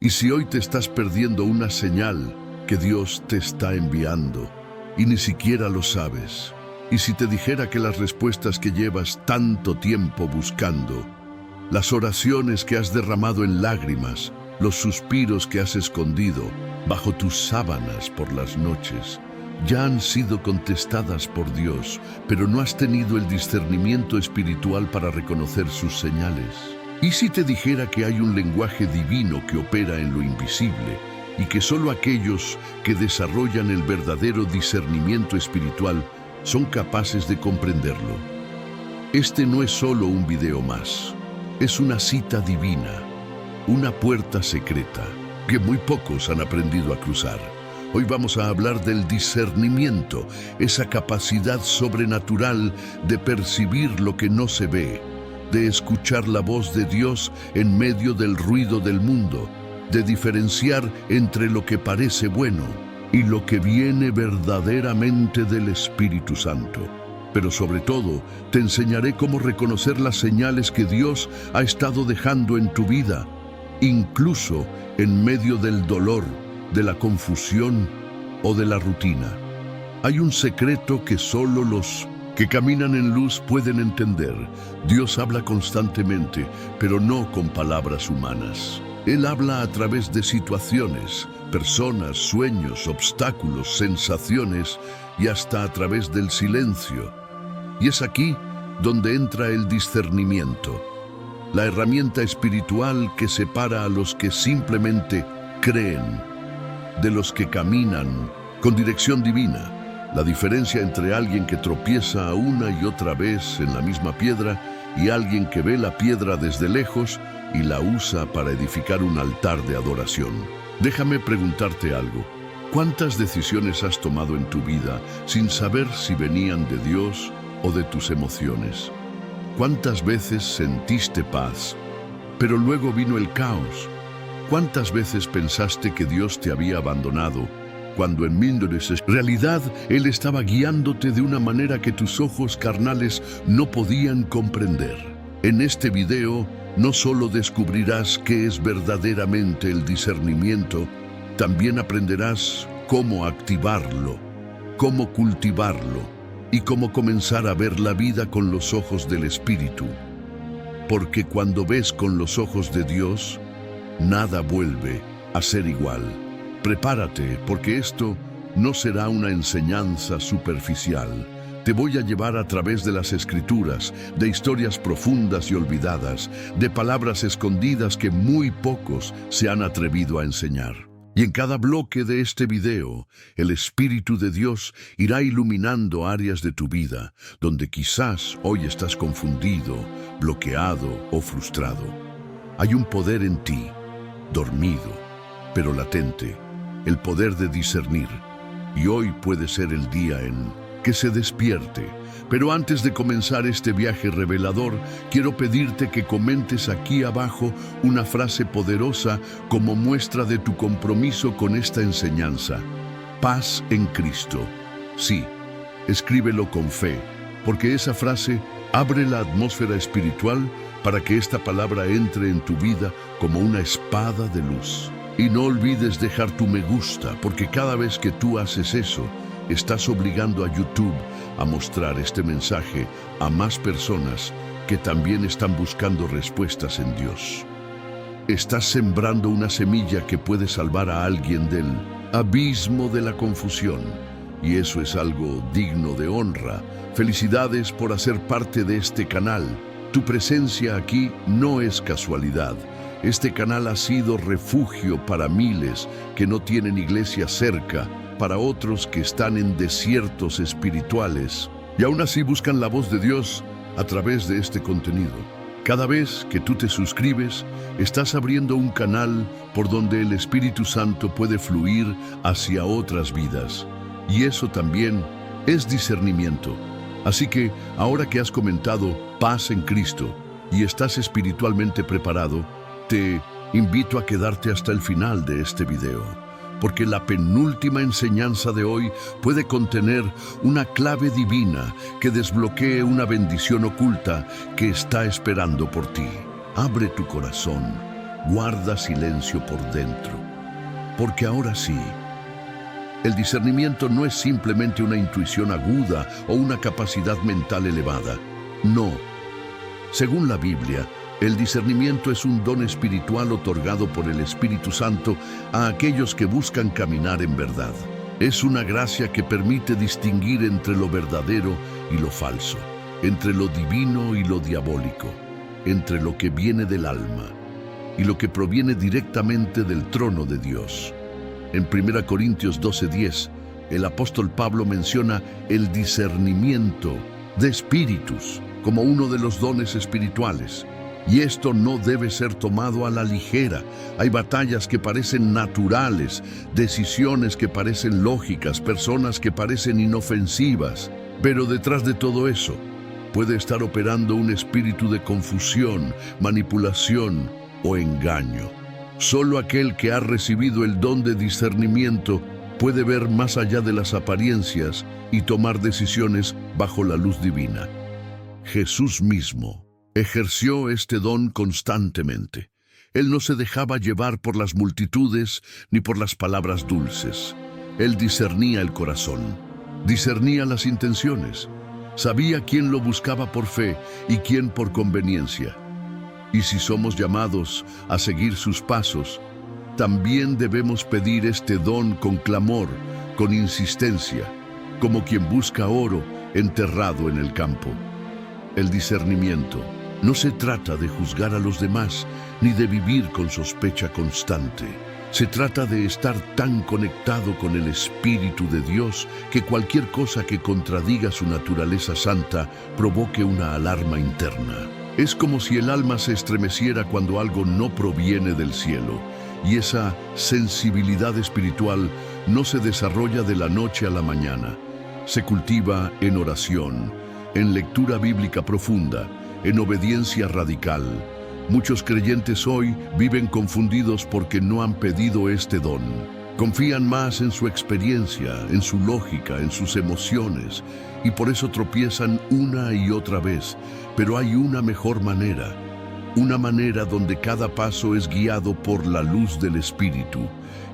Y si hoy te estás perdiendo una señal que Dios te está enviando y ni siquiera lo sabes, y si te dijera que las respuestas que llevas tanto tiempo buscando, las oraciones que has derramado en lágrimas, los suspiros que has escondido bajo tus sábanas por las noches, ya han sido contestadas por Dios, pero no has tenido el discernimiento espiritual para reconocer sus señales. ¿Y si te dijera que hay un lenguaje divino que opera en lo invisible y que solo aquellos que desarrollan el verdadero discernimiento espiritual son capaces de comprenderlo? Este no es solo un video más, es una cita divina, una puerta secreta que muy pocos han aprendido a cruzar. Hoy vamos a hablar del discernimiento, esa capacidad sobrenatural de percibir lo que no se ve, de escuchar la voz de Dios en medio del ruido del mundo, de diferenciar entre lo que parece bueno y lo que viene verdaderamente del Espíritu Santo. Pero sobre todo, te enseñaré cómo reconocer las señales que Dios ha estado dejando en tu vida, incluso en medio del dolor, de la confusión o de la rutina. Hay un secreto que solo los que caminan en luz pueden entender. Dios habla constantemente, pero no con palabras humanas. Él habla a través de situaciones, personas, sueños, obstáculos, sensaciones y hasta a través del silencio. Y es aquí donde entra el discernimiento, la herramienta espiritual que separa a los que simplemente creen de los que caminan con dirección divina. La diferencia entre alguien que tropieza una y otra vez en la misma piedra y alguien que ve la piedra desde lejos y la usa para edificar un altar de adoración. Déjame preguntarte algo. ¿Cuántas decisiones has tomado en tu vida sin saber si venían de Dios o de tus emociones? ¿Cuántas veces sentiste paz, pero luego vino el caos? ¿Cuántas veces pensaste que Dios te había abandonado, cuando en realidad Él estaba guiándote de una manera que tus ojos carnales no podían comprender? En este video no solo descubrirás qué es verdaderamente el discernimiento, también aprenderás cómo activarlo, cómo cultivarlo y cómo comenzar a ver la vida con los ojos del Espíritu. Porque cuando ves con los ojos de Dios, nada vuelve a ser igual. Prepárate, porque esto no será una enseñanza superficial. Te voy a llevar a través de las Escrituras, de historias profundas y olvidadas, de palabras escondidas que muy pocos se han atrevido a enseñar. Y en cada bloque de este video, el Espíritu de Dios irá iluminando áreas de tu vida, donde quizás hoy estás confundido, bloqueado o frustrado. Hay un poder en ti, dormido, pero latente, el poder de discernir. Y hoy puede ser el día en que se despierte. Pero antes de comenzar este viaje revelador, quiero pedirte que comentes aquí abajo una frase poderosa como muestra de tu compromiso con esta enseñanza. Paz en Cristo. Sí, escríbelo con fe, porque esa frase abre la atmósfera espiritual para que esta palabra entre en tu vida como una espada de luz. Y no olvides dejar tu me gusta, porque cada vez que tú haces eso, estás obligando a YouTube a mostrar este mensaje a más personas que también están buscando respuestas en Dios. Estás sembrando una semilla que puede salvar a alguien del abismo de la confusión, y eso es algo digno de honra. Felicidades por hacer parte de este canal. Tu presencia aquí no es casualidad. Este canal ha sido refugio para miles que no tienen iglesia cerca, para otros que están en desiertos espirituales y aún así buscan la voz de Dios a través de este contenido. Cada vez que tú te suscribes, estás abriendo un canal por donde el Espíritu Santo puede fluir hacia otras vidas. Y eso también es discernimiento. Así que, ahora que has comentado paz en Cristo y estás espiritualmente preparado, te invito a quedarte hasta el final de este video, porque la penúltima enseñanza de hoy puede contener una clave divina que desbloquee una bendición oculta que está esperando por ti. Abre tu corazón, guarda silencio por dentro. Porque ahora sí, el discernimiento no es simplemente una intuición aguda o una capacidad mental elevada. No. Según la Biblia, el discernimiento es un don espiritual otorgado por el Espíritu Santo a aquellos que buscan caminar en verdad. Es una gracia que permite distinguir entre lo verdadero y lo falso, entre lo divino y lo diabólico, entre lo que viene del alma y lo que proviene directamente del trono de Dios. En 1 Corintios 12:10, el apóstol Pablo menciona el discernimiento de espíritus como uno de los dones espirituales. Y esto no debe ser tomado a la ligera. Hay batallas que parecen naturales, decisiones que parecen lógicas, personas que parecen inofensivas. Pero detrás de todo eso puede estar operando un espíritu de confusión, manipulación o engaño. Solo aquel que ha recibido el don de discernimiento puede ver más allá de las apariencias y tomar decisiones bajo la luz divina. Jesús mismo ejerció este don constantemente. Él no se dejaba llevar por las multitudes ni por las palabras dulces. Él discernía el corazón, discernía las intenciones, sabía quién lo buscaba por fe y quién por conveniencia. Y si somos llamados a seguir sus pasos, también debemos pedir este don con clamor, con insistencia, como quien busca oro enterrado en el campo. El discernimiento no se trata de juzgar a los demás, ni de vivir con sospecha constante. Se trata de estar tan conectado con el Espíritu de Dios que cualquier cosa que contradiga su naturaleza santa provoque una alarma interna. Es como si el alma se estremeciera cuando algo no proviene del cielo, y esa sensibilidad espiritual no se desarrolla de la noche a la mañana. Se cultiva en oración, en lectura bíblica profunda, en obediencia radical. Muchos creyentes hoy viven confundidos porque no han pedido este don. Confían más en su experiencia, en su lógica, en sus emociones, y por eso tropiezan una y otra vez. Pero hay una mejor manera, una manera donde cada paso es guiado por la luz del Espíritu.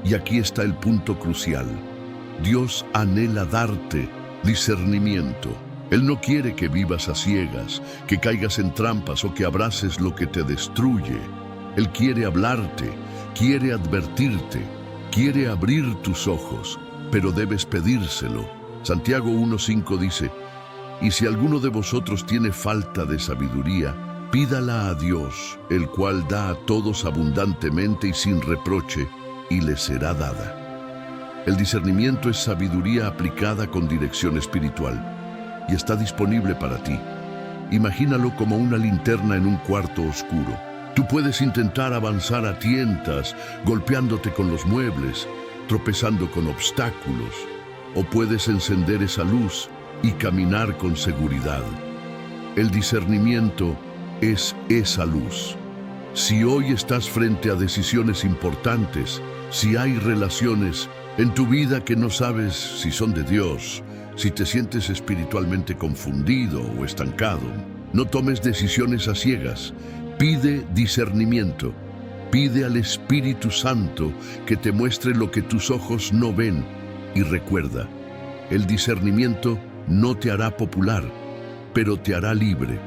Y aquí está el punto crucial. Dios anhela darte discernimiento. Él no quiere que vivas a ciegas, que caigas en trampas o que abraces lo que te destruye. Él quiere hablarte, quiere advertirte, quiere abrir tus ojos, pero debes pedírselo. Santiago 1:5 dice: «Y si alguno de vosotros tiene falta de sabiduría, pídala a Dios, el cual da a todos abundantemente y sin reproche, y le será dada». El discernimiento es sabiduría aplicada con dirección espiritual y está disponible para ti. Imagínalo como una linterna en un cuarto oscuro. Tú puedes intentar avanzar a tientas, golpeándote con los muebles, tropezando con obstáculos, o puedes encender esa luz y caminar con seguridad. El discernimiento es esa luz. Si hoy estás frente a decisiones importantes, si hay relaciones en tu vida que no sabes si son de Dios, si te sientes espiritualmente confundido o estancado, no tomes decisiones a ciegas. Pide discernimiento. Pide al Espíritu Santo que te muestre lo que tus ojos no ven. Y recuerda, el discernimiento no te hará popular, pero te hará libre.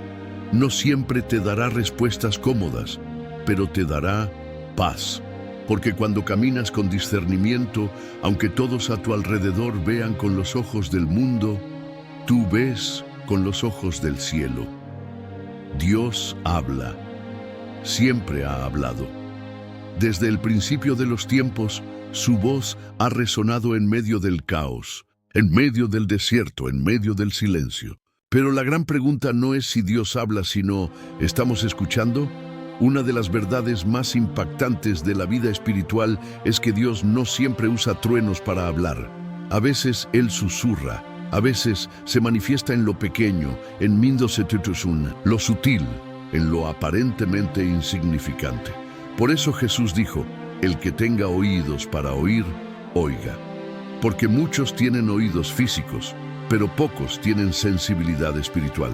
No siempre te dará respuestas cómodas, pero te dará paz. Porque cuando caminas con discernimiento, aunque todos a tu alrededor vean con los ojos del mundo, tú ves con los ojos del cielo. Dios habla. Siempre ha hablado. Desde el principio de los tiempos, su voz ha resonado en medio del caos, en medio del desierto, en medio del silencio. Pero la gran pregunta no es si Dios habla, sino ¿estamos escuchando? Una de las verdades más impactantes de la vida espiritual es que Dios no siempre usa truenos para hablar. A veces Él susurra, a veces se manifiesta en lo pequeño, en lo sutil, en lo aparentemente insignificante. Por eso Jesús dijo: el que tenga oídos para oír, oiga. Porque muchos tienen oídos físicos, pero pocos tienen sensibilidad espiritual.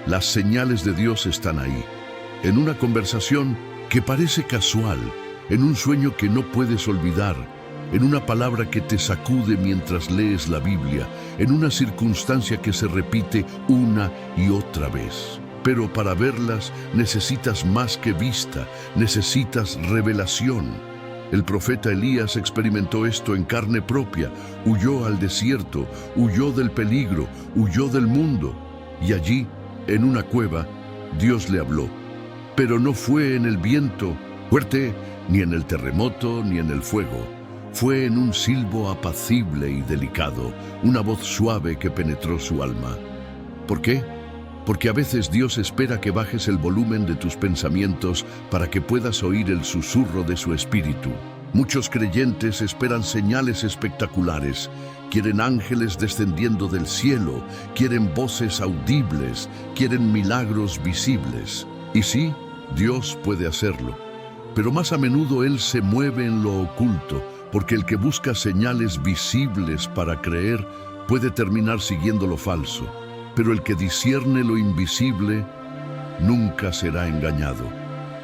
Las señales de Dios están ahí. En una conversación, que parece casual, en un sueño que no puedes olvidar, en una palabra que te sacude mientras lees la Biblia, en una circunstancia que se repite una y otra vez. Pero para verlas necesitas más que vista, necesitas revelación. El profeta Elías experimentó esto en carne propia, huyó al desierto, huyó del peligro, huyó del mundo, y allí, en una cueva, Dios le habló. Pero no fue en el viento fuerte, ni en el terremoto, ni en el fuego. Fue en un silbo apacible y delicado, una voz suave que penetró su alma. ¿Por qué? Porque a veces Dios espera que bajes el volumen de tus pensamientos para que puedas oír el susurro de su espíritu. Muchos creyentes esperan señales espectaculares, quieren ángeles descendiendo del cielo, quieren voces audibles, quieren milagros visibles. Y sí, Dios puede hacerlo, pero más a menudo Él se mueve en lo oculto, porque el que busca señales visibles para creer puede terminar siguiendo lo falso, pero el que discierne lo invisible nunca será engañado.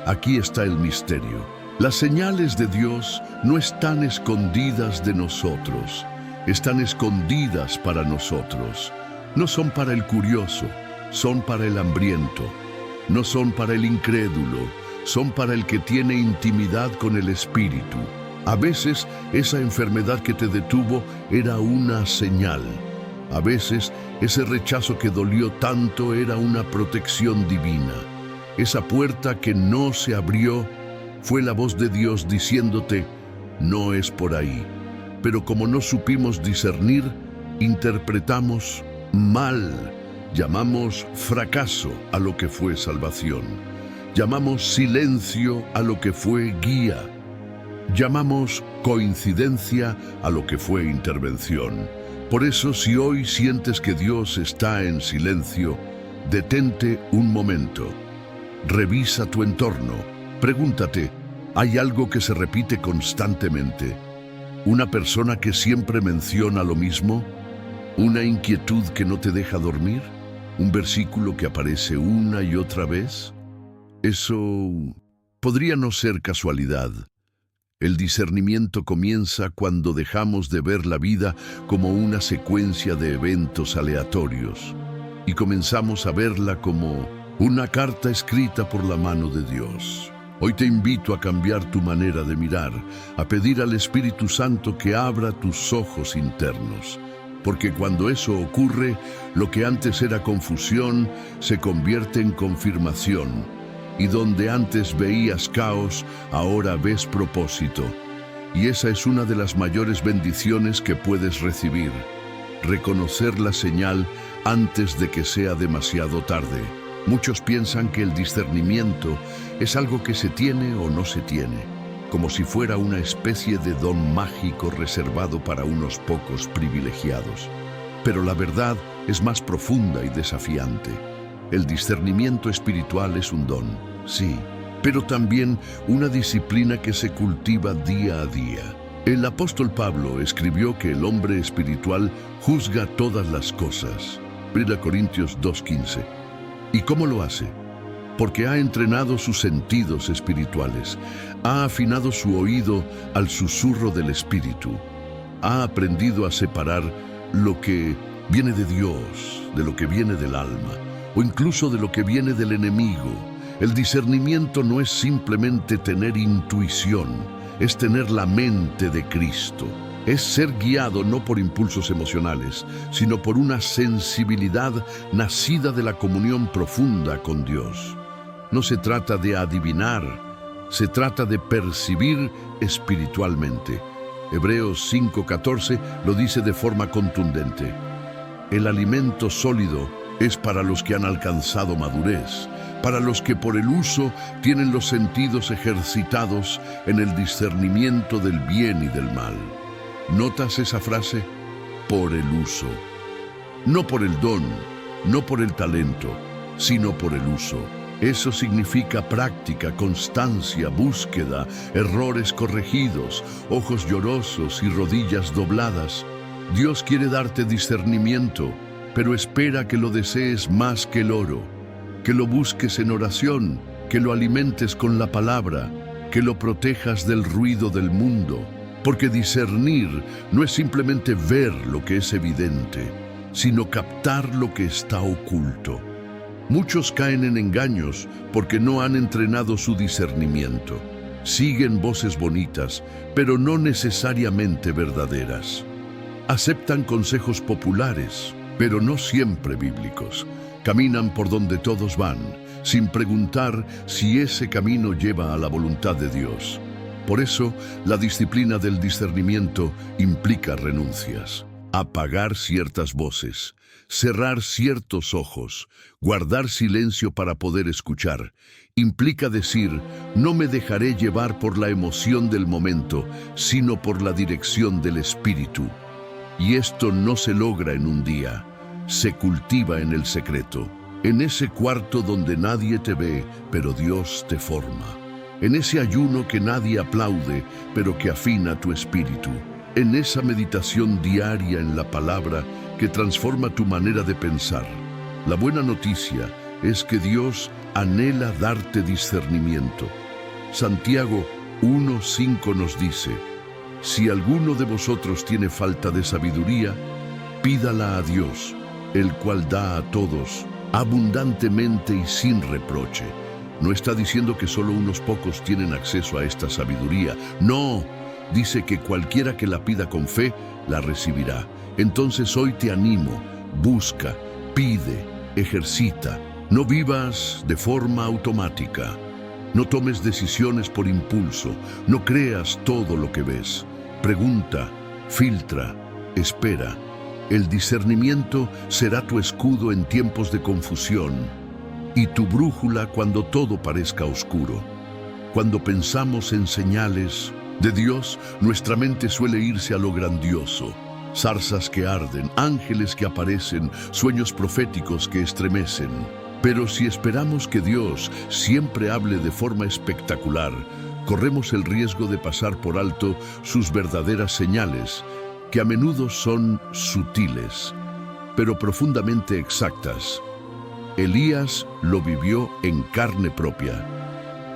Aquí está el misterio. Las señales de Dios no están escondidas de nosotros, están escondidas para nosotros. No son para el curioso, son para el hambriento. No son para el incrédulo, son para el que tiene intimidad con el Espíritu. A veces esa enfermedad que te detuvo era una señal. A veces ese rechazo que dolió tanto era una protección divina. Esa puerta que no se abrió fue la voz de Dios diciéndote, no es por ahí. Pero como no supimos discernir, interpretamos mal. Llamamos fracaso a lo que fue salvación. Llamamos silencio a lo que fue guía. Llamamos coincidencia a lo que fue intervención. Por eso, si hoy sientes que Dios está en silencio, detente un momento. Revisa tu entorno. Pregúntate, ¿hay algo que se repite constantemente? ¿Una persona que siempre menciona lo mismo? ¿Una inquietud que no te deja dormir? ¿Un versículo que aparece una y otra vez? Eso podría no ser casualidad. El discernimiento comienza cuando dejamos de ver la vida como una secuencia de eventos aleatorios y comenzamos a verla como una carta escrita por la mano de Dios. Hoy te invito a cambiar tu manera de mirar, a pedir al Espíritu Santo que abra tus ojos internos. Porque cuando eso ocurre, lo que antes era confusión se convierte en confirmación. Y donde antes veías caos, ahora ves propósito. Y esa es una de las mayores bendiciones que puedes recibir. Reconocer la señal antes de que sea demasiado tarde. Muchos piensan que el discernimiento es algo que se tiene o no se tiene, como si fuera una especie de don mágico reservado para unos pocos privilegiados. Pero la verdad es más profunda y desafiante. El discernimiento espiritual es un don, sí, pero también una disciplina que se cultiva día a día. El apóstol Pablo escribió que el hombre espiritual juzga todas las cosas. 1 Corintios 2:15. ¿Y cómo lo hace? Porque ha entrenado sus sentidos espirituales, ha afinado su oído al susurro del Espíritu, ha aprendido a separar lo que viene de Dios, de lo que viene del alma, o incluso de lo que viene del enemigo. El discernimiento no es simplemente tener intuición, es tener la mente de Cristo. Es ser guiado no por impulsos emocionales, sino por una sensibilidad nacida de la comunión profunda con Dios. No se trata de adivinar, se trata de percibir espiritualmente. Hebreos 5:14 lo dice de forma contundente. El alimento sólido es para los que han alcanzado madurez, para los que por el uso tienen los sentidos ejercitados en el discernimiento del bien y del mal. ¿Notas esa frase? Por el uso. No por el don, no por el talento, sino por el uso. Eso significa práctica, constancia, búsqueda, errores corregidos, ojos llorosos y rodillas dobladas. Dios quiere darte discernimiento, pero espera que lo desees más que el oro, que lo busques en oración, que lo alimentes con la palabra, que lo protejas del ruido del mundo, porque discernir no es simplemente ver lo que es evidente, sino captar lo que está oculto. Muchos caen en engaños porque no han entrenado su discernimiento. Siguen voces bonitas, pero no necesariamente verdaderas. Aceptan consejos populares, pero no siempre bíblicos. Caminan por donde todos van, sin preguntar si ese camino lleva a la voluntad de Dios. Por eso, la disciplina del discernimiento implica renuncias. Apagar ciertas voces, cerrar ciertos ojos, guardar silencio para poder escuchar. Implica decir, no me dejaré llevar por la emoción del momento, sino por la dirección del Espíritu. Y esto no se logra en un día, se cultiva en el secreto, en ese cuarto donde nadie te ve, pero Dios te forma. En ese ayuno que nadie aplaude, pero que afina tu espíritu. En esa meditación diaria en la palabra que transforma tu manera de pensar. La buena noticia es que Dios anhela darte discernimiento. Santiago 1:5 nos dice, si alguno de vosotros tiene falta de sabiduría, pídala a Dios, el cual da a todos abundantemente y sin reproche. No está diciendo que solo unos pocos tienen acceso a esta sabiduría. No, dice que cualquiera que la pida con fe, la recibirá. Entonces hoy te animo, busca, pide, ejercita. No vivas de forma automática. No tomes decisiones por impulso. No creas todo lo que ves. Pregunta, filtra, espera. El discernimiento será tu escudo en tiempos de confusión y tu brújula cuando todo parezca oscuro. Cuando pensamos en señales de Dios, nuestra mente suele irse a lo grandioso. Zarzas que arden, ángeles que aparecen, sueños proféticos que estremecen. Pero si esperamos que Dios siempre hable de forma espectacular, corremos el riesgo de pasar por alto sus verdaderas señales, que a menudo son sutiles, pero profundamente exactas. Elías lo vivió en carne propia.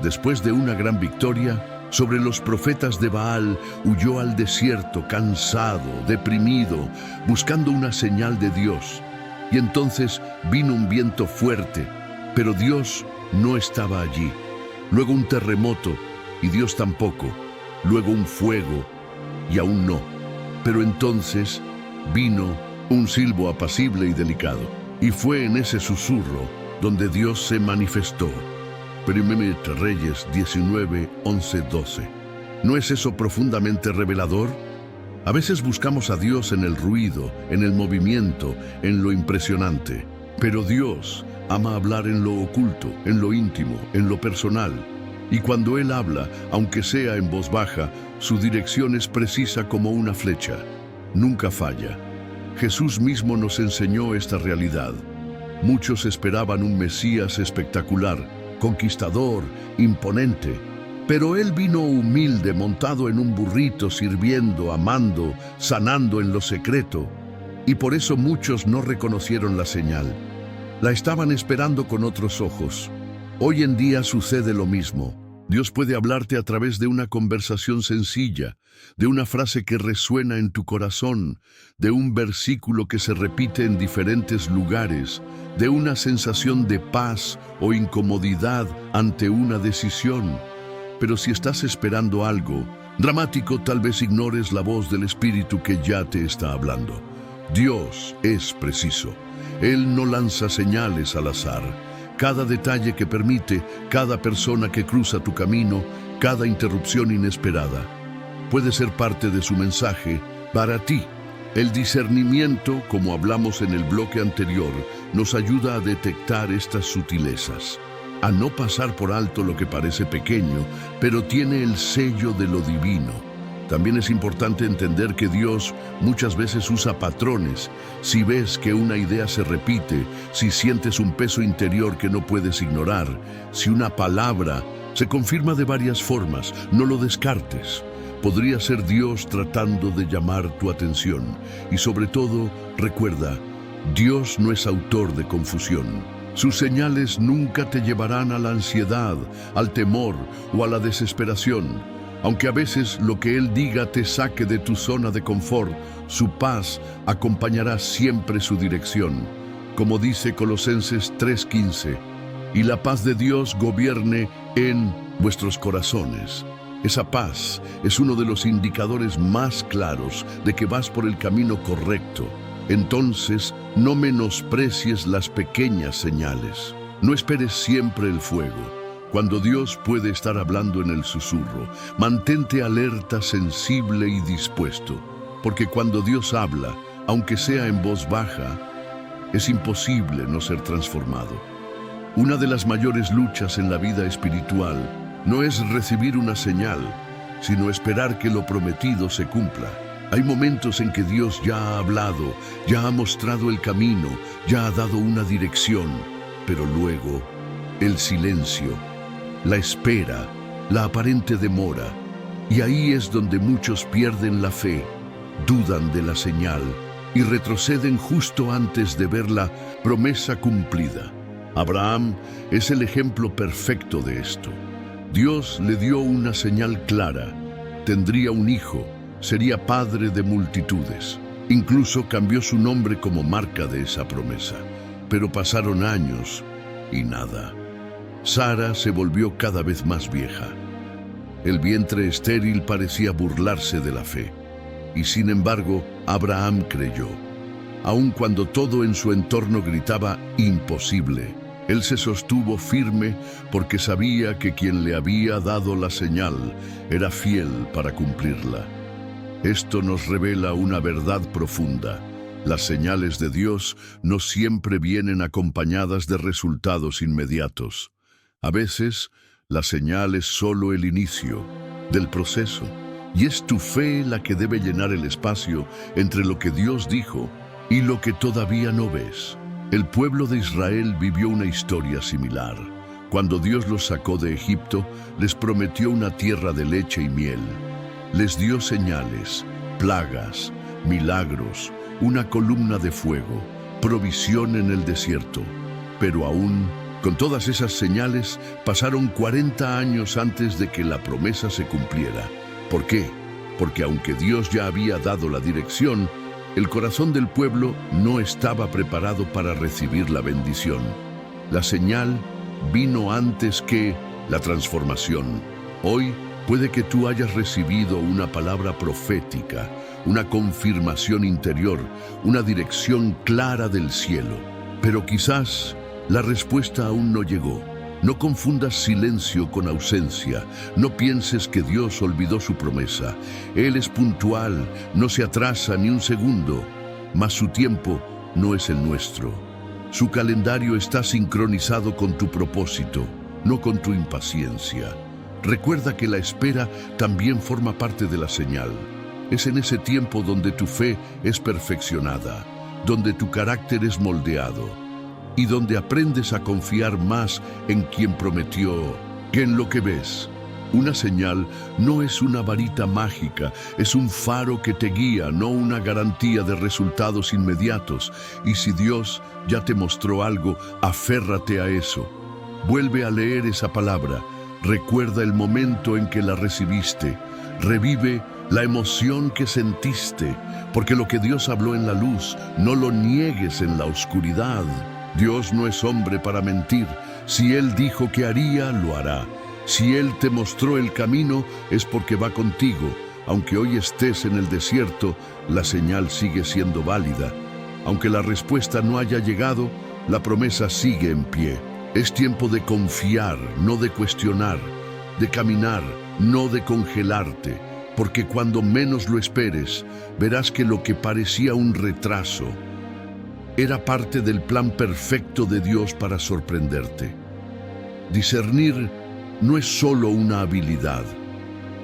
Después de una gran victoria sobre los profetas de Baal, huyó al desierto, cansado, deprimido, buscando una señal de Dios. Y entonces vino un viento fuerte, pero Dios no estaba allí. Luego un terremoto, y Dios tampoco. Luego un fuego, y aún no. Pero entonces vino un silbo apacible y delicado. Y fue en ese susurro donde Dios se manifestó. Primera Reyes 19, 11, 12. ¿No es eso profundamente revelador? A veces buscamos a Dios en el ruido, en el movimiento, en lo impresionante. Pero Dios ama hablar en lo oculto, en lo íntimo, en lo personal. Y cuando Él habla, aunque sea en voz baja, su dirección es precisa como una flecha. Nunca falla. Jesús mismo nos enseñó esta realidad. Muchos esperaban un Mesías espectacular, conquistador, imponente. Pero Él vino humilde, montado en un burrito, sirviendo, amando, sanando en lo secreto. Y por eso muchos no reconocieron la señal. La estaban esperando con otros ojos. Hoy en día sucede lo mismo. Dios puede hablarte a través de una conversación sencilla, de una frase que resuena en tu corazón, de un versículo que se repite en diferentes lugares, de una sensación de paz o incomodidad ante una decisión. Pero si estás esperando algo dramático, tal vez ignores la voz del Espíritu que ya te está hablando. Dios es preciso. Él no lanza señales al azar. Cada detalle que permite, cada persona que cruza tu camino, cada interrupción inesperada, puede ser parte de su mensaje para ti. El discernimiento, como hablamos en el bloque anterior, nos ayuda a detectar estas sutilezas, a no pasar por alto lo que parece pequeño, pero tiene el sello de lo divino. También es importante entender que Dios muchas veces usa patrones. Si ves que una idea se repite, si sientes un peso interior que no puedes ignorar, si una palabra se confirma de varias formas, no lo descartes. Podría ser Dios tratando de llamar tu atención. Y sobre todo, recuerda, Dios no es autor de confusión. Sus señales nunca te llevarán a la ansiedad, al temor o a la desesperación. Aunque a veces lo que Él diga te saque de tu zona de confort, su paz acompañará siempre su dirección. Como dice Colosenses 3:15, y la paz de Dios gobierne en vuestros corazones. Esa paz es uno de los indicadores más claros de que vas por el camino correcto. Entonces, no menosprecies las pequeñas señales. No esperes siempre el fuego. Cuando Dios puede estar hablando en el susurro, mantente alerta, sensible y dispuesto. Porque cuando Dios habla, aunque sea en voz baja, es imposible no ser transformado. Una de las mayores luchas en la vida espiritual no es recibir una señal, sino esperar que lo prometido se cumpla. Hay momentos en que Dios ya ha hablado, ya ha mostrado el camino, ya ha dado una dirección, pero luego el silencio, la espera, la aparente demora, y ahí es donde muchos pierden la fe, dudan de la señal y retroceden justo antes de ver la promesa cumplida. Abraham es el ejemplo perfecto de esto. Dios le dio una señal clara: tendría un hijo, sería padre de multitudes. Incluso cambió su nombre como marca de esa promesa. Pero pasaron años y nada. Sara se volvió cada vez más vieja. El vientre estéril parecía burlarse de la fe. Y sin embargo, Abraham creyó. Aun cuando todo en su entorno gritaba imposible, él se sostuvo firme porque sabía que quien le había dado la señal era fiel para cumplirla. Esto nos revela una verdad profunda. Las señales de Dios no siempre vienen acompañadas de resultados inmediatos. A veces, la señal es solo el inicio del proceso, y es tu fe la que debe llenar el espacio entre lo que Dios dijo y lo que todavía no ves. El pueblo de Israel vivió una historia similar. Cuando Dios los sacó de Egipto, les prometió una tierra de leche y miel. Les dio señales, plagas, milagros, una columna de fuego, provisión en el desierto. Pero aún, con todas esas señales, pasaron 40 años antes de que la promesa se cumpliera. ¿Por qué? Porque aunque Dios ya había dado la dirección, el corazón del pueblo no estaba preparado para recibir la bendición. La señal vino antes que la transformación. Hoy puede que tú hayas recibido una palabra profética, una confirmación interior, una dirección clara del cielo. Pero quizás la respuesta aún no llegó. No confundas silencio con ausencia. No pienses que Dios olvidó su promesa. Él es puntual, no se atrasa ni un segundo, mas su tiempo no es el nuestro. Su calendario está sincronizado con tu propósito, no con tu impaciencia. Recuerda que la espera también forma parte de la señal. Es en ese tiempo donde tu fe es perfeccionada, donde tu carácter es moldeado, y donde aprendes a confiar más en quien prometió que en lo que ves. Una señal no es una varita mágica, es un faro que te guía, no una garantía de resultados inmediatos. Y si Dios ya te mostró algo, aférrate a eso. Vuelve a leer esa palabra, recuerda el momento en que la recibiste, revive la emoción que sentiste, porque lo que Dios habló en la luz, no lo niegues en la oscuridad. Dios no es hombre para mentir. Si Él dijo que haría, lo hará. Si Él te mostró el camino, es porque va contigo. Aunque hoy estés en el desierto, la señal sigue siendo válida. Aunque la respuesta no haya llegado, la promesa sigue en pie. Es tiempo de confiar, no de cuestionar, de caminar, no de congelarte. Porque cuando menos lo esperes, verás que lo que parecía un retraso era parte del plan perfecto de Dios para sorprenderte. Discernir no es solo una habilidad,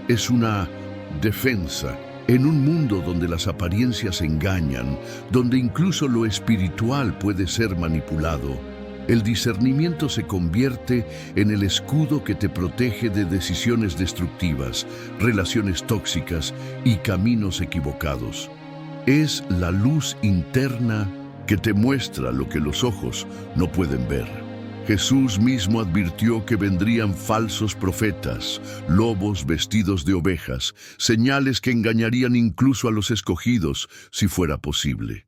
es una defensa. En un mundo donde las apariencias engañan, donde incluso lo espiritual puede ser manipulado, el discernimiento se convierte en el escudo que te protege de decisiones destructivas, relaciones tóxicas y caminos equivocados. Es la luz interna que te muestra lo que los ojos no pueden ver. Jesús mismo advirtió que vendrían falsos profetas, lobos vestidos de ovejas, señales que engañarían incluso a los escogidos, si fuera posible.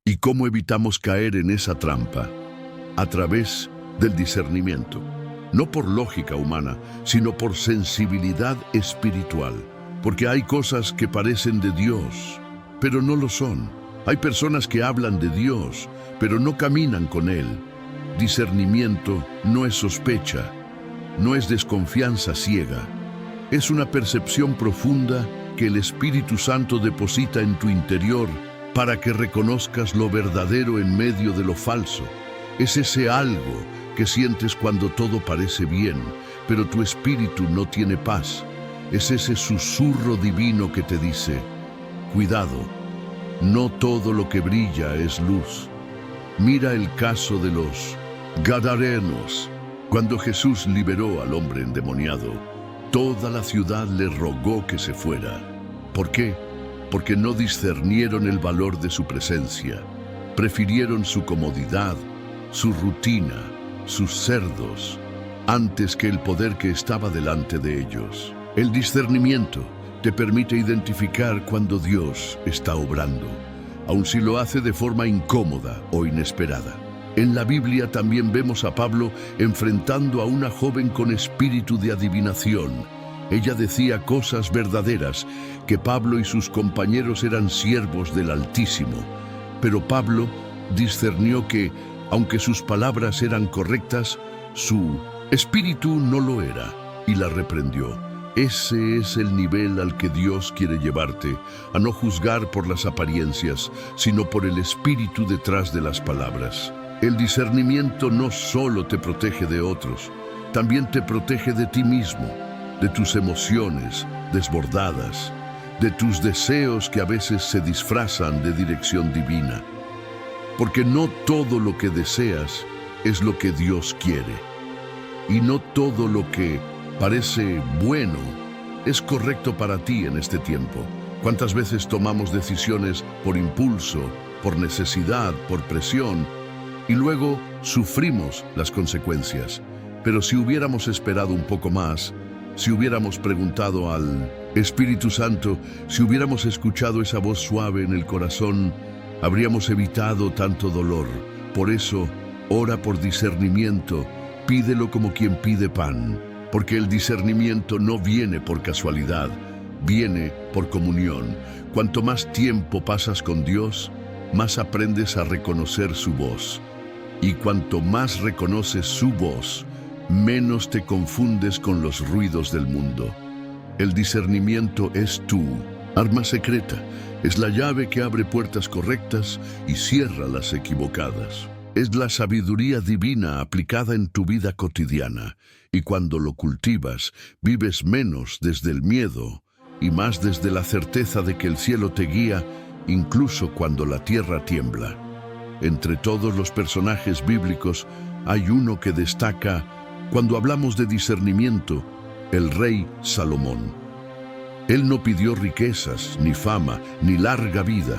¿Y cómo evitamos caer en esa trampa? A través del discernimiento. No por lógica humana, sino por sensibilidad espiritual. Porque hay cosas que parecen de Dios, pero no lo son. Hay personas que hablan de Dios, pero no caminan con Él. Discernimiento no es sospecha, no es desconfianza ciega. Es una percepción profunda que el Espíritu Santo deposita en tu interior para que reconozcas lo verdadero en medio de lo falso. Es ese algo que sientes cuando todo parece bien, pero tu espíritu no tiene paz. Es ese susurro divino que te dice: cuidado, no todo lo que brilla es luz. Mira el caso de los Gadarenos. Cuando Jesús liberó al hombre endemoniado, toda la ciudad le rogó que se fuera. ¿Por qué? Porque no discernieron el valor de su presencia. Prefirieron su comodidad, su rutina, sus cerdos, antes que el poder que estaba delante de ellos. El discernimiento te permite identificar cuando Dios está obrando, aun si lo hace de forma incómoda o inesperada. En la Biblia también vemos a Pablo enfrentando a una joven con espíritu de adivinación. Ella decía cosas verdaderas, que Pablo y sus compañeros eran siervos del Altísimo. Pero Pablo discernió que, aunque sus palabras eran correctas, su espíritu no lo era, y la reprendió. Ese es el nivel al que Dios quiere llevarte, a no juzgar por las apariencias, sino por el espíritu detrás de las palabras. El discernimiento no solo te protege de otros, también te protege de ti mismo, de tus emociones desbordadas, de tus deseos que a veces se disfrazan de dirección divina. Porque no todo lo que deseas es lo que Dios quiere, y no todo lo que parece bueno es correcto para ti en este tiempo. ¿Cuántas veces tomamos decisiones por impulso, por necesidad, por presión, y luego sufrimos las consecuencias? Pero si hubiéramos esperado un poco más, si hubiéramos preguntado al Espíritu Santo, si hubiéramos escuchado esa voz suave en el corazón, habríamos evitado tanto dolor. Por eso, ora por discernimiento, pídelo como quien pide pan, porque el discernimiento no viene por casualidad, viene por comunión. Cuanto más tiempo pasas con Dios, más aprendes a reconocer su voz. Y cuanto más reconoces su voz, menos te confundes con los ruidos del mundo. El discernimiento es tu arma secreta. Es la llave que abre puertas correctas y cierra las equivocadas. Es la sabiduría divina aplicada en tu vida cotidiana. Y cuando lo cultivas, vives menos desde el miedo y más desde la certeza de que el cielo te guía, incluso cuando la tierra tiembla. Entre todos los personajes bíblicos hay uno que destaca cuando hablamos de discernimiento: el rey Salomón. Él no pidió riquezas, ni fama, ni larga vida.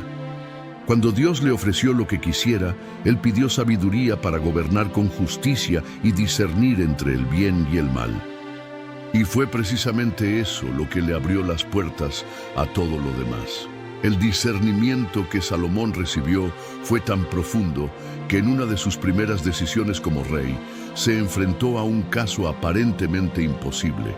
Cuando Dios le ofreció lo que quisiera, él pidió sabiduría para gobernar con justicia y discernir entre el bien y el mal. Y fue precisamente eso lo que le abrió las puertas a todo lo demás. El discernimiento que Salomón recibió fue tan profundo que en una de sus primeras decisiones como rey, se enfrentó a un caso aparentemente imposible.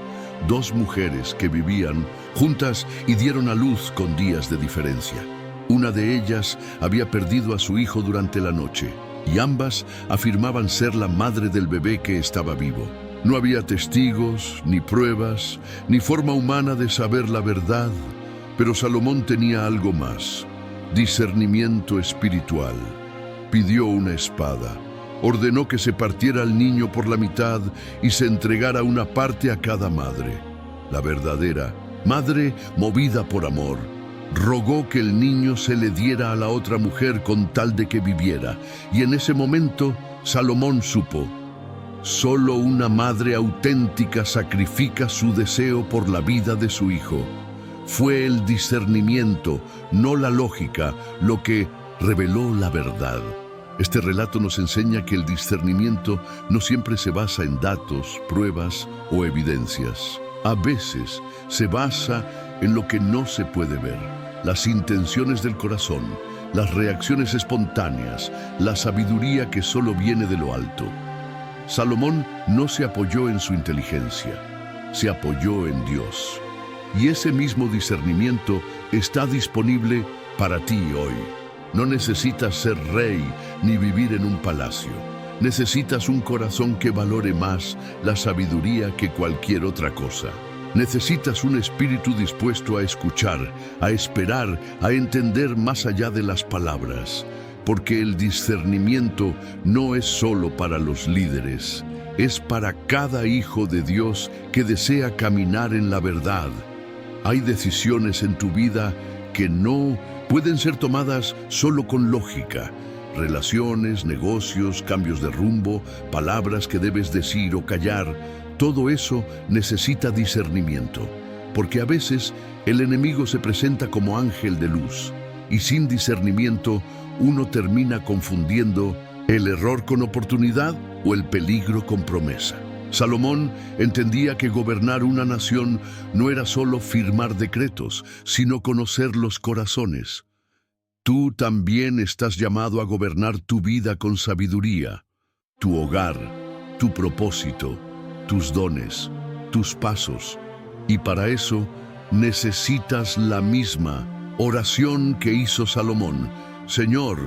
Dos mujeres que vivían juntas y dieron a luz con días de diferencia. Una de ellas había perdido a su hijo durante la noche, y ambas afirmaban ser la madre del bebé que estaba vivo. No había testigos, ni pruebas, ni forma humana de saber la verdad. Pero Salomón tenía algo más: discernimiento espiritual. Pidió una espada, ordenó que se partiera al niño por la mitad y se entregara una parte a cada madre. La verdadera madre, movida por amor, rogó que el niño se le diera a la otra mujer con tal de que viviera. Y en ese momento, Salomón supo: solo una madre auténtica sacrifica su deseo por la vida de su hijo. Fue el discernimiento, no la lógica, lo que reveló la verdad. Este relato nos enseña que el discernimiento no siempre se basa en datos, pruebas o evidencias. A veces se basa en lo que no se puede ver, las intenciones del corazón, las reacciones espontáneas, la sabiduría que solo viene de lo alto. Salomón no se apoyó en su inteligencia, se apoyó en Dios. Y ese mismo discernimiento está disponible para ti hoy. No necesitas ser rey ni vivir en un palacio. Necesitas un corazón que valore más la sabiduría que cualquier otra cosa. Necesitas un espíritu dispuesto a escuchar, a esperar, a entender más allá de las palabras. Porque el discernimiento no es solo para los líderes, es para cada hijo de Dios que desea caminar en la verdad. Hay decisiones en tu vida que no pueden ser tomadas solo con lógica. Relaciones, negocios, cambios de rumbo, palabras que debes decir o callar, todo eso necesita discernimiento, porque a veces el enemigo se presenta como ángel de luz, y sin discernimiento uno termina confundiendo el error con oportunidad o el peligro con promesa. Salomón entendía que gobernar una nación no era solo firmar decretos, sino conocer los corazones. Tú también estás llamado a gobernar tu vida con sabiduría, tu hogar, tu propósito, tus dones, tus pasos. Y para eso necesitas la misma oración que hizo Salomón. Señor,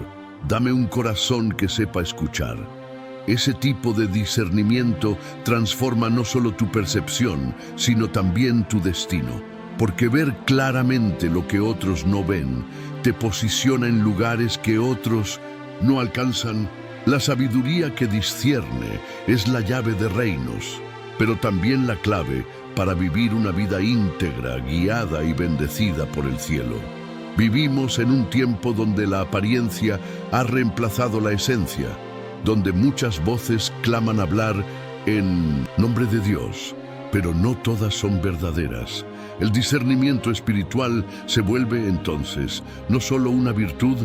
dame un corazón que sepa escuchar. Ese tipo de discernimiento transforma no solo tu percepción, sino también tu destino. Porque ver claramente lo que otros no ven, te posiciona en lugares que otros no alcanzan. La sabiduría que discierne es la llave de reinos, pero también la clave para vivir una vida íntegra, guiada y bendecida por el cielo. Vivimos en un tiempo donde la apariencia ha reemplazado la esencia, donde muchas voces claman hablar en nombre de Dios, pero no todas son verdaderas. El discernimiento espiritual se vuelve entonces no solo una virtud,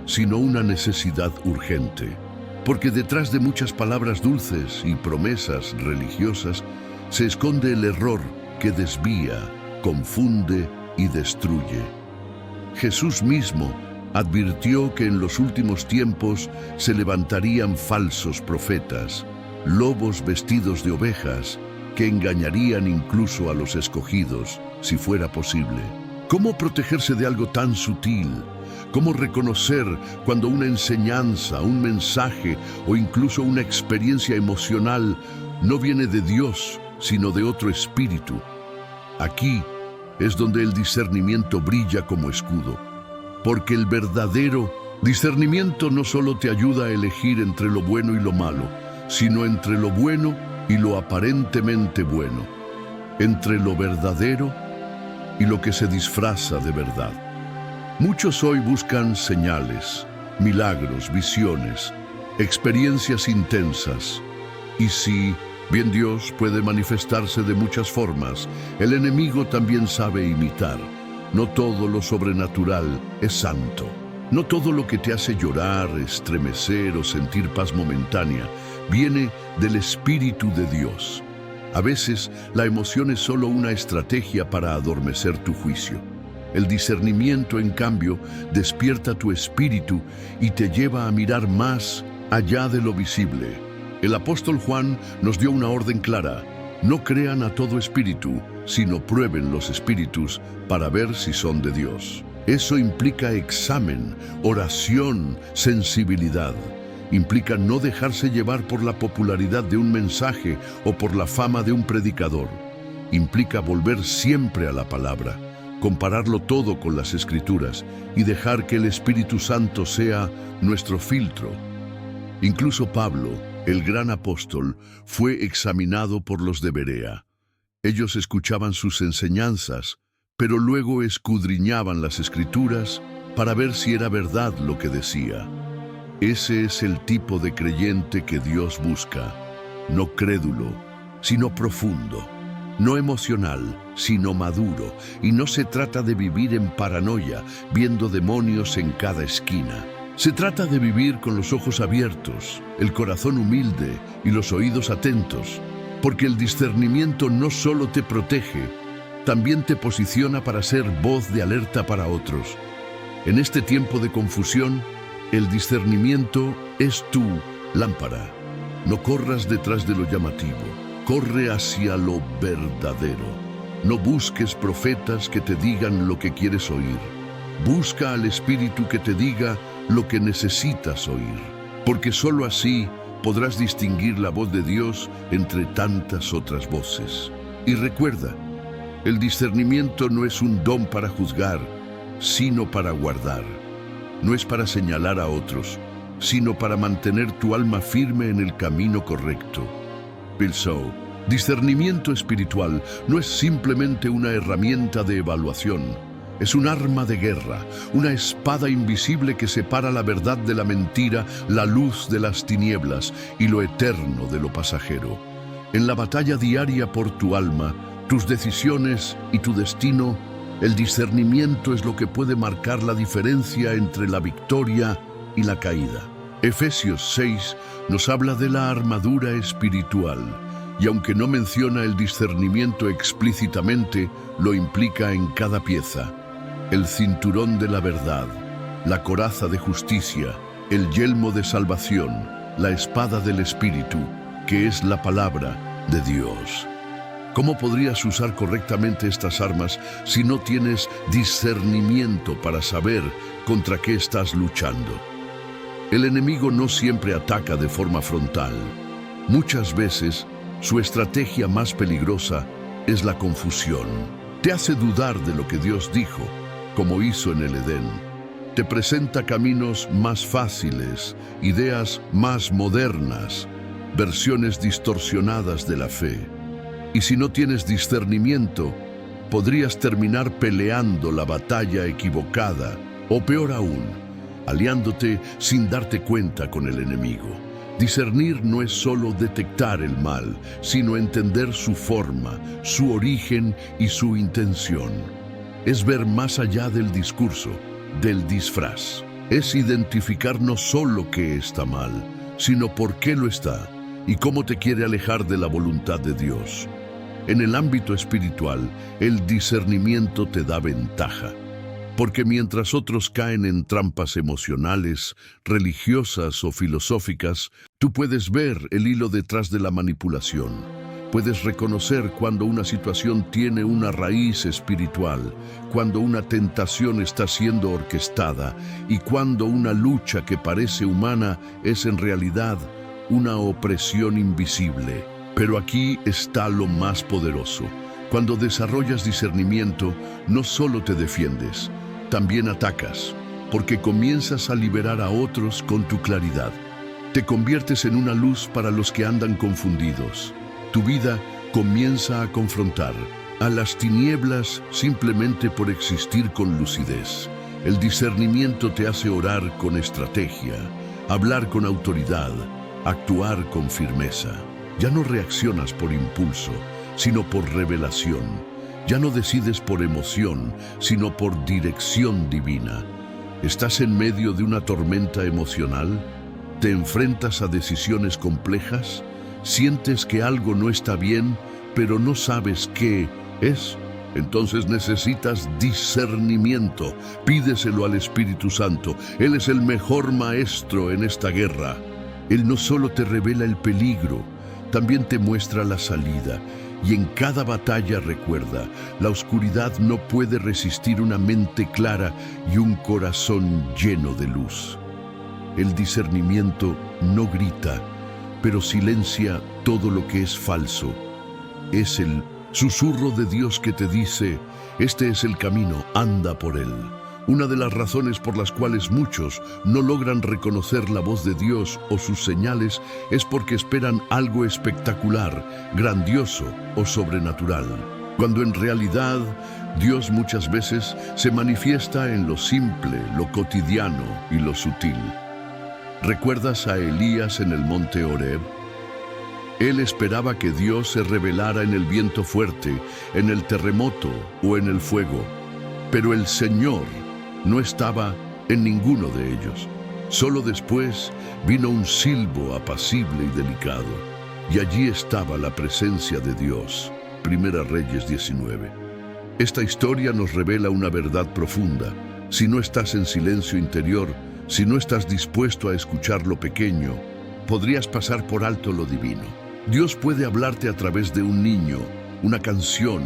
sino una necesidad urgente. Porque detrás de muchas palabras dulces y promesas religiosas se esconde el error que desvía, confunde y destruye. Jesús mismo advirtió que en los últimos tiempos se levantarían falsos profetas, lobos vestidos de ovejas, que engañarían incluso a los escogidos, si fuera posible. ¿Cómo protegerse de algo tan sutil? ¿Cómo reconocer cuando una enseñanza, un mensaje o incluso una experiencia emocional no viene de Dios, sino de otro espíritu? Aquí es donde el discernimiento brilla como escudo, porque el verdadero discernimiento no solo te ayuda a elegir entre lo bueno y lo malo, sino entre lo bueno y lo aparentemente bueno, entre lo verdadero y lo que se disfraza de verdad. Muchos hoy buscan señales, milagros, visiones, experiencias intensas. Y si bien Dios puede manifestarse de muchas formas, el enemigo también sabe imitar. No todo lo sobrenatural es santo. No todo lo que te hace llorar, estremecer o sentir paz momentánea viene del Espíritu de Dios. A veces, la emoción es solo una estrategia para adormecer tu juicio. El discernimiento, en cambio, despierta tu espíritu y te lleva a mirar más allá de lo visible. El apóstol Juan nos dio una orden clara: no crean a todo espíritu, sino prueben los espíritus para ver si son de Dios. Eso implica examen, oración, sensibilidad. Implica no dejarse llevar por la popularidad de un mensaje o por la fama de un predicador. Implica volver siempre a la palabra, compararlo todo con las Escrituras y dejar que el Espíritu Santo sea nuestro filtro. Incluso Pablo, el gran apóstol, fue examinado por los de Berea. Ellos escuchaban sus enseñanzas, pero luego escudriñaban las Escrituras para ver si era verdad lo que decía. Ese es el tipo de creyente que Dios busca, no crédulo, sino profundo, no emocional, sino maduro, y no se trata de vivir en paranoia, viendo demonios en cada esquina. Se trata de vivir con los ojos abiertos, el corazón humilde y los oídos atentos, porque el discernimiento no solo te protege, también te posiciona para ser voz de alerta para otros. En este tiempo de confusión, el discernimiento es tu lámpara. No corras detrás de lo llamativo, corre hacia lo verdadero. No busques profetas que te digan lo que quieres oír. Busca al Espíritu que te diga lo que necesitas oír, porque sólo así podrás distinguir la voz de Dios entre tantas otras voces. Y recuerda, el discernimiento no es un don para juzgar, sino para guardar. No es para señalar a otros, sino para mantener tu alma firme en el camino correcto. Bill Shaw. Discernimiento espiritual no es simplemente una herramienta de evaluación. Es un arma de guerra, una espada invisible que separa la verdad de la mentira, la luz de las tinieblas y lo eterno de lo pasajero. En la batalla diaria por tu alma, tus decisiones y tu destino, el discernimiento es lo que puede marcar la diferencia entre la victoria y la caída. Efesios 6 nos habla de la armadura espiritual, y aunque no menciona el discernimiento explícitamente, lo implica en cada pieza. El cinturón de la verdad, la coraza de justicia, el yelmo de salvación, la espada del Espíritu, que es la palabra de Dios. ¿Cómo podrías usar correctamente estas armas si no tienes discernimiento para saber contra qué estás luchando? El enemigo no siempre ataca de forma frontal. Muchas veces, su estrategia más peligrosa es la confusión. Te hace dudar de lo que Dios dijo, como hizo en el Edén. Te presenta caminos más fáciles, ideas más modernas, versiones distorsionadas de la fe. Y si no tienes discernimiento, podrías terminar peleando la batalla equivocada, o peor aún, aliándote sin darte cuenta con el enemigo. Discernir no es solo detectar el mal, sino entender su forma, su origen y su intención. Es ver más allá del discurso, del disfraz. Es identificar no solo qué está mal, sino por qué lo está y cómo te quiere alejar de la voluntad de Dios. En el ámbito espiritual, el discernimiento te da ventaja, porque mientras otros caen en trampas emocionales, religiosas o filosóficas, tú puedes ver el hilo detrás de la manipulación. Puedes reconocer cuando una situación tiene una raíz espiritual, cuando una tentación está siendo orquestada y cuando una lucha que parece humana es en realidad una opresión invisible. Pero aquí está lo más poderoso. Cuando desarrollas discernimiento, no solo te defiendes, también atacas, porque comienzas a liberar a otros con tu claridad. Te conviertes en una luz para los que andan confundidos. Tu vida comienza a confrontar a las tinieblas simplemente por existir con lucidez. El discernimiento te hace orar con estrategia, hablar con autoridad, actuar con firmeza. Ya no reaccionas por impulso, sino por revelación. Ya no decides por emoción, sino por dirección divina. ¿Estás en medio de una tormenta emocional? ¿Te enfrentas a decisiones complejas? ¿Sientes que algo no está bien, pero no sabes qué es? Entonces necesitas discernimiento. Pídeselo al Espíritu Santo. Él es el mejor maestro en esta guerra. Él no solo te revela el peligro, también te muestra la salida. Y en cada batalla recuerda, la oscuridad no puede resistir una mente clara y un corazón lleno de luz. El discernimiento no grita, pero silencia todo lo que es falso. Es el susurro de Dios que te dice, este es el camino, anda por él. Una de las razones por las cuales muchos no logran reconocer la voz de Dios o sus señales es porque esperan algo espectacular, grandioso o sobrenatural, cuando en realidad Dios muchas veces se manifiesta en lo simple, lo cotidiano y lo sutil. ¿Recuerdas a Elías en el monte Horeb? Él esperaba que Dios se revelara en el viento fuerte, en el terremoto o en el fuego, pero el Señor no estaba en ninguno de ellos. Solo después vino un silbo apacible y delicado, y allí estaba la presencia de Dios. Primera Reyes 19. Esta historia nos revela una verdad profunda. Si no estás en silencio interior, si no estás dispuesto a escuchar lo pequeño, podrías pasar por alto lo divino. Dios puede hablarte a través de un niño, una canción,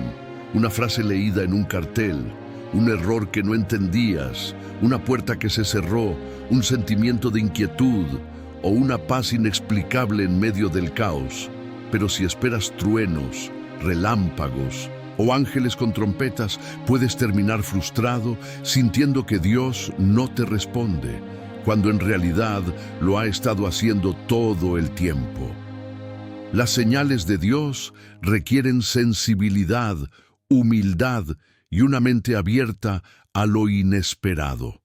una frase leída en un cartel, un error que no entendías, una puerta que se cerró, un sentimiento de inquietud o una paz inexplicable en medio del caos. Pero si esperas truenos, relámpagos o ángeles con trompetas, puedes terminar frustrado sintiendo que Dios no te responde, cuando en realidad lo ha estado haciendo todo el tiempo. Las señales de Dios requieren sensibilidad, humildad y una mente abierta a lo inesperado.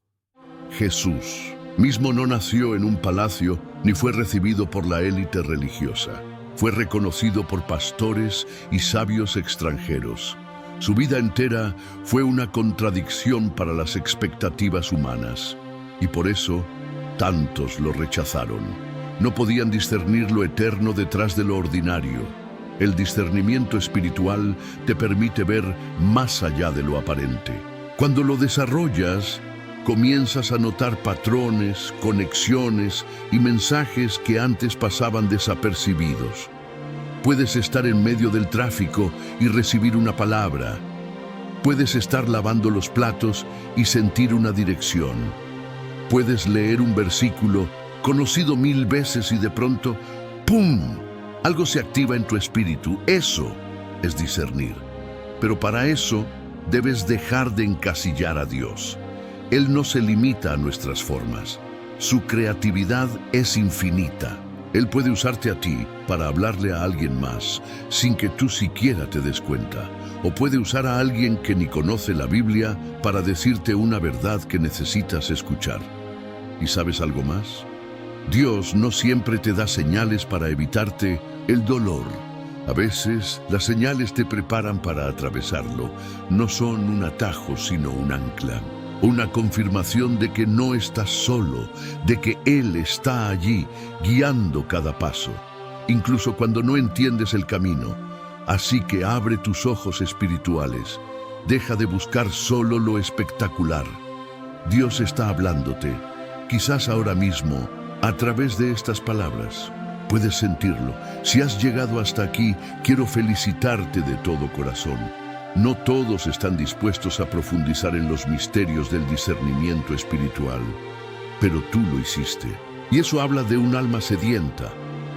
Jesús mismo no nació en un palacio ni fue recibido por la élite religiosa. Fue reconocido por pastores y sabios extranjeros. Su vida entera fue una contradicción para las expectativas humanas, y por eso tantos lo rechazaron. No podían discernir lo eterno detrás de lo ordinario. El discernimiento espiritual te permite ver más allá de lo aparente. Cuando lo desarrollas, comienzas a notar patrones, conexiones y mensajes que antes pasaban desapercibidos. Puedes estar en medio del tráfico y recibir una palabra. Puedes estar lavando los platos y sentir una dirección. Puedes leer un versículo conocido 1000 veces y de pronto, ¡pum!, algo se activa en tu espíritu. Eso es discernir. Pero para eso debes dejar de encasillar a Dios. Él no se limita a nuestras formas. Su creatividad es infinita. Él puede usarte a ti para hablarle a alguien más sin que tú siquiera te des cuenta. O puede usar a alguien que ni conoce la Biblia para decirte una verdad que necesitas escuchar. ¿Y sabes algo más? Dios no siempre te da señales para evitarte el dolor. A veces las señales te preparan para atravesarlo. No son un atajo, sino un ancla. Una confirmación de que no estás solo, de que Él está allí, guiando cada paso, incluso cuando no entiendes el camino. Así que abre tus ojos espirituales. Deja de buscar solo lo espectacular. Dios está hablándote, quizás ahora mismo, a través de estas palabras. Puedes sentirlo. Si has llegado hasta aquí, quiero felicitarte de todo corazón. No todos están dispuestos a profundizar en los misterios del discernimiento espiritual, pero tú lo hiciste. Y eso habla de un alma sedienta,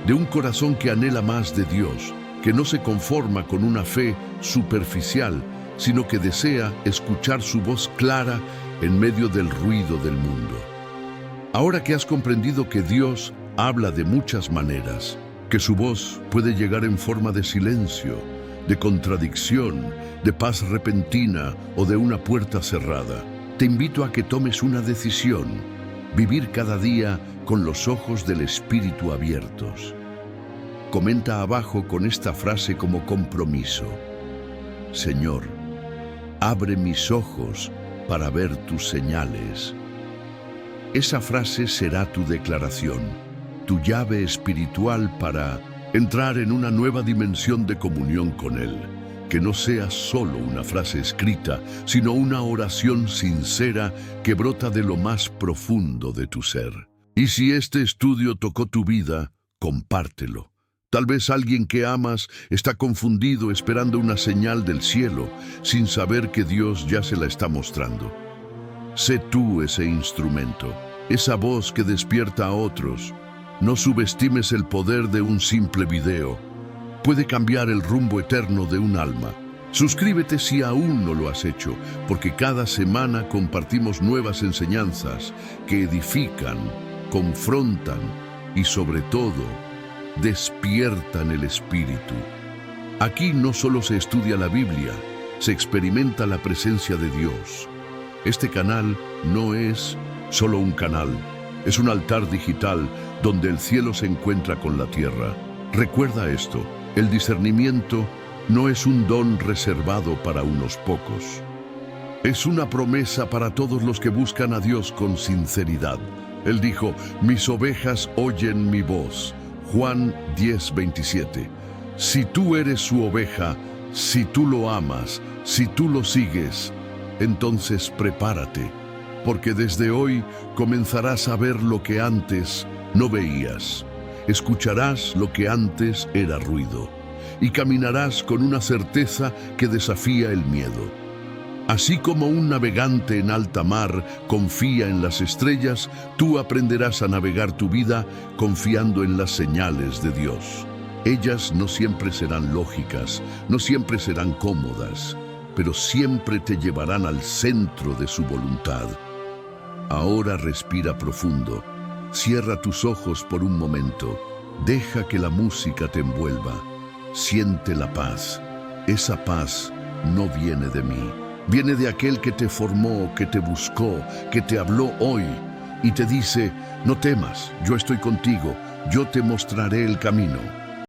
de un corazón que anhela más de Dios, que no se conforma con una fe superficial, sino que desea escuchar su voz clara en medio del ruido del mundo. Ahora que has comprendido que Dios habla de muchas maneras, que su voz puede llegar en forma de silencio, de contradicción, de paz repentina o de una puerta cerrada, te invito a que tomes una decisión: vivir cada día con los ojos del Espíritu abiertos. Comenta abajo con esta frase como compromiso: Señor, abre mis ojos para ver tus señales. Esa frase será tu declaración, tu llave espiritual para entrar en una nueva dimensión de comunión con Él. Que no sea solo una frase escrita, sino una oración sincera que brota de lo más profundo de tu ser. Y si este estudio tocó tu vida, compártelo. Tal vez alguien que amas está confundido esperando una señal del cielo, sin saber que Dios ya se la está mostrando. Sé tú ese instrumento, esa voz que despierta a otros. No subestimes el poder de un simple video. Puede cambiar el rumbo eterno de un alma. Suscríbete si aún no lo has hecho, porque cada semana compartimos nuevas enseñanzas que edifican, confrontan y sobre todo, despiertan el espíritu. Aquí no solo se estudia la Biblia, se experimenta la presencia de Dios. Este canal no es solo un canal, es un altar digital donde el cielo se encuentra con la tierra. Recuerda esto: el discernimiento no es un don reservado para unos pocos. Es una promesa para todos los que buscan a Dios con sinceridad. Él dijo, mis ovejas oyen mi voz. Juan 10:27. Si tú eres su oveja, si tú lo amas, si tú lo sigues, entonces prepárate, porque desde hoy comenzarás a ver lo que antes no veías. Escucharás lo que antes era ruido, y caminarás con una certeza que desafía el miedo. Así como un navegante en alta mar confía en las estrellas, tú aprenderás a navegar tu vida confiando en las señales de Dios. Ellas no siempre serán lógicas, no siempre serán cómodas, pero siempre te llevarán al centro de su voluntad. Ahora respira profundo, cierra tus ojos por un momento, deja que la música te envuelva, siente la paz. Esa paz no viene de mí. Viene de aquel que te formó, que te buscó, que te habló hoy y te dice, no temas, yo estoy contigo, yo te mostraré el camino.